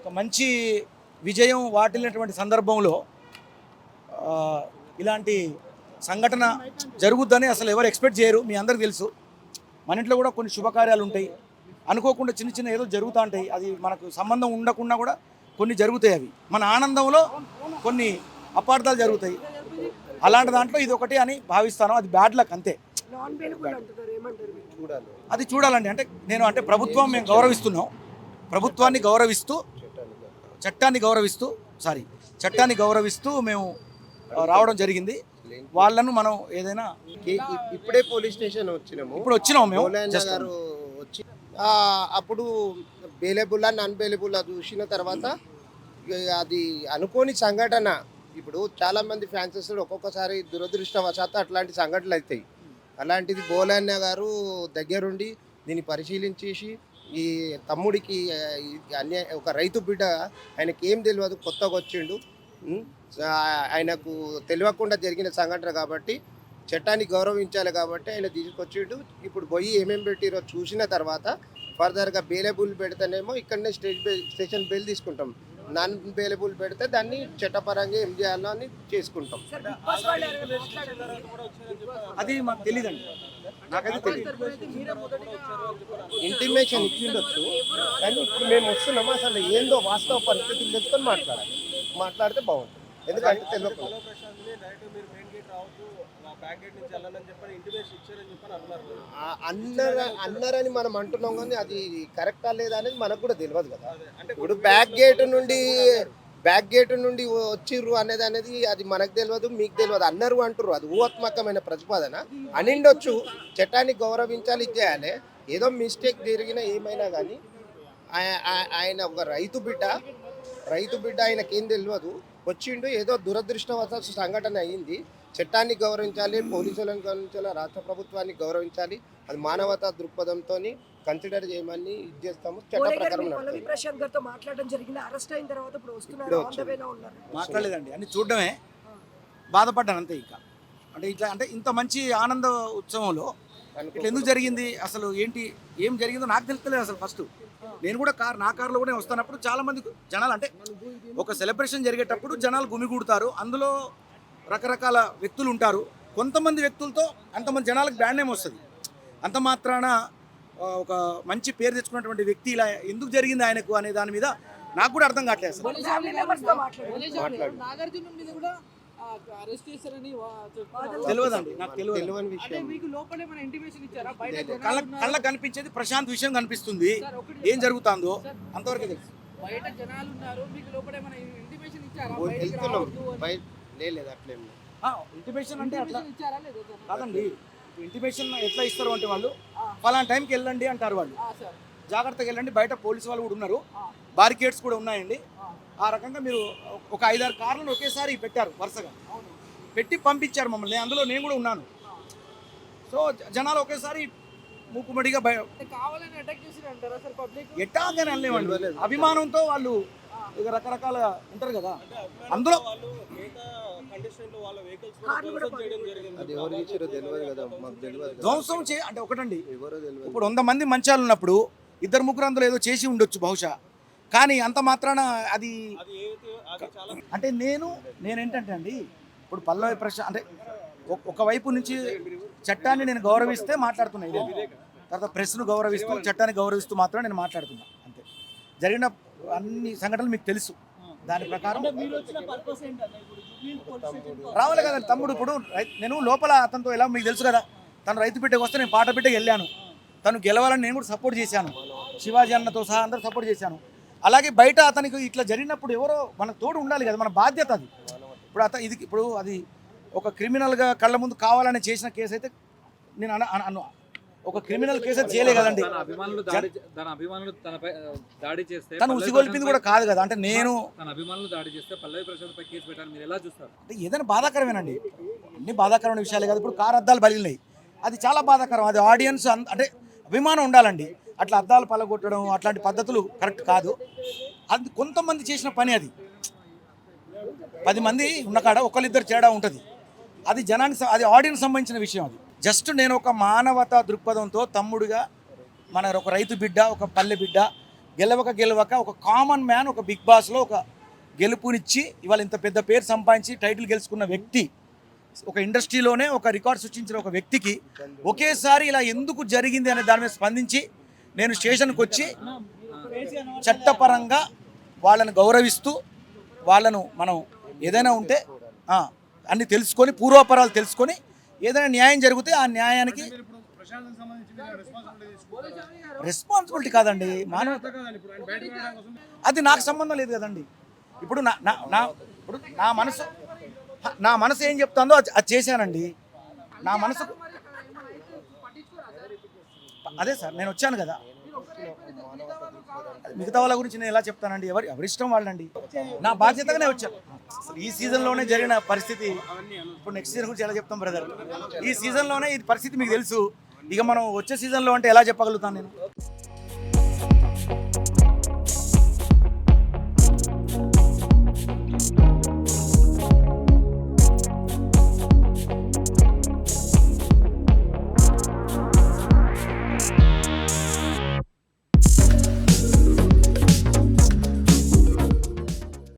ఒక మంచి విజయం వాటిల్లినటువంటి సందర్భంలో ఇలాంటి సంఘటన జరుగుద్దని అసలు ఎవరు ఎక్స్పెక్ట్ చేయరు. మీ అందరికీ తెలుసు. మన ఇంట్లో కూడా కొన్ని శుభకార్యాలు ఉంటాయి, అనుకోకుండా చిన్న చిన్న ఏదో జరుగుతూ ఉంటాయి. అది మనకు సంబంధం ఉండకుండా కూడా కొన్ని జరుగుతాయి. అవి మన ఆనందంలో కొన్ని అపార్థాలు జరుగుతాయి. అలాంటి దాంట్లో ఇది ఒకటి అని భావిస్తాను. అది బ్యాడ్ లక్ అంతే. అది చూడాలండి. అంటే నేను అంటే ప్రభుత్వం మేము గౌరవిస్తున్నాం. ప్రభుత్వాన్ని గౌరవిస్తూ చట్టాన్ని గౌరవిస్తూ మేము రావడం జరిగింది. వాళ్ళను మనం ఏదైనా ఇప్పుడే పోలీస్ స్టేషన్ వచ్చినాము. ఇప్పుడు వచ్చినాము మేము. గారు వచ్చి అప్పుడు బెయిలబుల్ నాన్ బెయిలబుల్ చూసిన తర్వాత అది అనుకోని సంఘటన. ఇప్పుడు చాలా మంది ఫ్యాన్సెస్ ఒక్కొక్కసారి దురదృష్టవశాత్తు అట్లాంటి సంఘటనలు అవుతాయి. అలాంటిది బోలన్న గారు దగ్గరుండి దీన్ని పరిశీలించేసి ఈ తమ్ముడికి ఒక రైతు బిడ్డ, ఆయనకి ఏం తెలియదు, కొత్తగా వచ్చిండు, ఆయనకు తెలియకుండా జరిగిన సంఘటన కాబట్టి చట్టాన్ని గౌరవించాలి కాబట్టి ఆయన తీసుకొచ్చిండు. ఇప్పుడు పోయి ఏమేమి పెట్టిరో చూసిన తర్వాత ఫర్దర్గా బెయిలబుల్ పెడితేనేమో ఇక్కడనే స్టేషన్ బెయిల్ తీసుకుంటాం. నాన్ బెయిలబుల్ పెడితే దాన్ని చట్టపరంగా ఏం చేయాలో అని చేసుకుంటాం. అది మాకు తెలియదండి. నాకైతే తెలియదు. ఇంటిమేషన్ ఇచ్చిండొచ్చు, కానీ ఇప్పుడు మేము వస్తున్నాము. అసలు ఏందో వాస్తవ పరిస్థితులు తెచ్చుకొని మాట్లాడితే బాగుంటుంది. ఎందుకంటే తెలియదు అన్నారని మనం అంటున్నాం, కానీ అది కరెక్టా లేదా అనేది మనకు కూడా తెలియదు కదా. ఇప్పుడు బ్యాక్ గేట్ నుండి వచ్చిర్రు అనేది అది మనకు తెలియదు, మీకు తెలియదు. అన్నారు అంటారు, అది ఊహాత్మకమైన ప్రతిపాదన అనిండొచ్చు. చట్టాన్ని గౌరవించాలి, చేయాలి. ఏదో మిస్టేక్ జరిగిన ఏమైనా కానీ ఆయన ఒక రైతు బిడ్డ ఆయనకేం తెలియదు, వచ్చిండు. ఏదో దురదృష్టవశాత్తు సంఘటన అయ్యింది. చట్టాన్ని గౌరవించాలి, పోలీసులను గౌరవించాలి, రాష్ట్ర ప్రభుత్వాన్ని గౌరవించాలి. అది మానవతా దృక్పథంతో కన్సిడర్ చేయమని ఇది చేస్తాము. చట్ట ప్రకారం మాట్లాడలేదండి, అన్ని చూడడమే. బాధపడ్డాను అంతే. ఇంకా అంటే ఇట్లా అంటే ఇంత మంచి ఆనంద ఉత్సవంలో ఇట్లా ఎందుకు జరిగింది, అసలు ఏం జరిగిందో నాకు తెలుస్తలేదు అసలు. ఫస్ట్ నేను కూడా నా కారులో కూడా వస్తున్నప్పుడు చాలా మంది జనాలు, అంటే ఒక సెలబ్రేషన్ జరిగేటప్పుడు జనాలు గుమిగూడతారు. అందులో రకరకాల వ్యక్తులు ఉంటారు. కొంతమంది వ్యక్తులతో అంతమంది జనాలకు బ్యాడ్ నేమ్ వస్తుంది. అంత మాత్రాన ఒక మంచి పేరు తెచ్చుకున్నటువంటి వ్యక్తి ఇలా ఎందుకు జరిగింది ఆయనకు అనే దాని మీద నాకు కూడా అర్థం కావట్లేదు అసలు. తెలియదండి, నాకు తెలియని విషయం. కళ్ళకు కనిపించేది ప్రశాంత్ విషయం కనిపిస్తుంది. ఏం జరుగుతుందో అంతవరకు తెలుసు. ఇంటిమేషన్ అంటే అట్లా కాదండి. ఇంటిమేషన్ ఎట్లా ఇస్తారు అంటే వాళ్ళు ఫలానా టైంకి వెళ్ళండి అంటారు. వాళ్ళు జాగ్రత్తగా వెళ్ళండి. బయట పోలీసు వాళ్ళు కూడా ఉన్నారు, బారికేడ్స్ కూడా ఉన్నాయండి. ఆ రకంగా మీరు ఒక 5-6 కార్లను ఒకేసారి పెట్టారు, వరుసగా పెట్టి పంపించారు మమ్మల్ని. అందులో నేను కూడా ఉన్నాను. సో జనాలు ఒకేసారి మూకుమడిగా ఎట్టాగని అనలేమండి. అభిమానంతో వాళ్ళు ఇక రకరకాల ఉంటారు కదా. అందులో ధ్వంసం అంటే ఒకటండి, ఇప్పుడు 100 మంది మంచాలు ఉన్నప్పుడు 2-3 అందులో ఏదో చేసి ఉండొచ్చు బహుశా. కానీ అంత మాత్రాన అది అంటే నేనేంటంటే అండి, ఇప్పుడు పల్లవి ప్రశ్న అంటే ఒకవైపు నుంచి చట్టాన్ని నేను గౌరవిస్తే మాట్లాడుతున్నా, ఇదే తర్వాత ప్రెస్ను గౌరవిస్తూ చట్టాన్ని గౌరవిస్తూ మాత్రం నేను మాట్లాడుతున్నా అంతే. జరిగిన అన్ని సంఘటనలు మీకు తెలుసు. దాని ప్రకారం రావాలి కదండి తమ్ముడు. ఇప్పుడు నేను లోపల అతనితో ఎలా మీకు తెలుసు కదా, తను రైతు బిడ్డకు వస్తే నేను పాట బిడ్డకి వెళ్ళాను. తను గెలవాలని నేను కూడా సపోర్ట్ చేశాను. శివాజీ అన్నతో సహా అందరూ సపోర్ట్ చేశాను. అలాగే బయట అతనికి ఇట్లా జరిగినప్పుడు ఎవరో మనకు తోడు ఉండాలి కదా, మన బాధ్యత అది. ఇప్పుడు అది ఒక క్రిమినల్గా కళ్ళ ముందు కావాలని చేసిన కేసు అయితే నేను ఒక క్రిమినల్ కేసు అయితే చేయలే కదండి. తను ఉసిగొల్పింది కూడా కాదు కదా. అంటే నేను అంటే ఏదైనా బాధాకరమేనండి, అన్ని బాధాకరమైన విషయాలే కాదు. ఇప్పుడు కారు అద్దాలు పగిలినాయి, అది చాలా బాధాకరం. అది ఆడియన్స్ అంటే అభిమానం ఉండాలండి. అట్లా అద్దాలు పలగొట్టడం అట్లాంటి పద్ధతులు కరెక్ట్ కాదు. అది కొంతమంది చేసిన పని. అది 10 మంది ఉన్న కాడ ఒకళ్ళిద్దరు తేడా ఉంటుంది. అది జనానికి, అది ఆడియన్స్ సంబంధించిన విషయం. అది జస్ట్ నేను ఒక మానవతా దృక్పథంతో తమ్ముడిగా, మన ఒక రైతు బిడ్డ, ఒక పల్లె బిడ్డ, గెలవక ఒక కామన్ మ్యాన్ ఒక బిగ్ బాస్లో ఒక గెలుపునిచ్చి ఇవాళ ఇంత పెద్ద పేరు సంపాదించి టైటిల్ గెలుచుకున్న వ్యక్తి, ఒక ఇండస్ట్రీలోనే ఒక రికార్డ్ సృష్టించిన ఒక వ్యక్తికి ఒకేసారి ఇలా ఎందుకు జరిగింది అనే దాని మీద స్పందించి నేను స్టేషన్కి వచ్చి చట్టపరంగా వాళ్ళని గౌరవిస్తూ వాళ్ళను మనం ఏదైనా ఉంటే అన్ని తెలుసుకొని పూర్వాపరాలు తెలుసుకొని ఏదైనా న్యాయం జరిగితే ఆ న్యాయానికి రెస్పాన్సిబిలిటీ కాదండి, మానవ అది నాకు సంబంధం లేదు కదండి. ఇప్పుడు నా మనసు ఏం చెప్తుందో అది చేశానండి. నా మనసు అదే సార్, నేను వచ్చాను కదా. మిగతా వాళ్ళ గురించి నేను ఎలా చెప్తానండి? ఎవరిష్టం వాళ్ళండి. నా బాధ్యతగానే వచ్చాను. ఈ సీజన్లోనే జరిగిన పరిస్థితి, ఇప్పుడు నెక్స్ట్ సీజన్ గురించి ఎలా చెప్తాం బ్రదర్? ఈ సీజన్లోనే ఈ పరిస్థితి మీకు తెలుసు. ఇక మనం వచ్చే సీజన్లో అంటే ఎలా చెప్పగలుగుతాను నేను?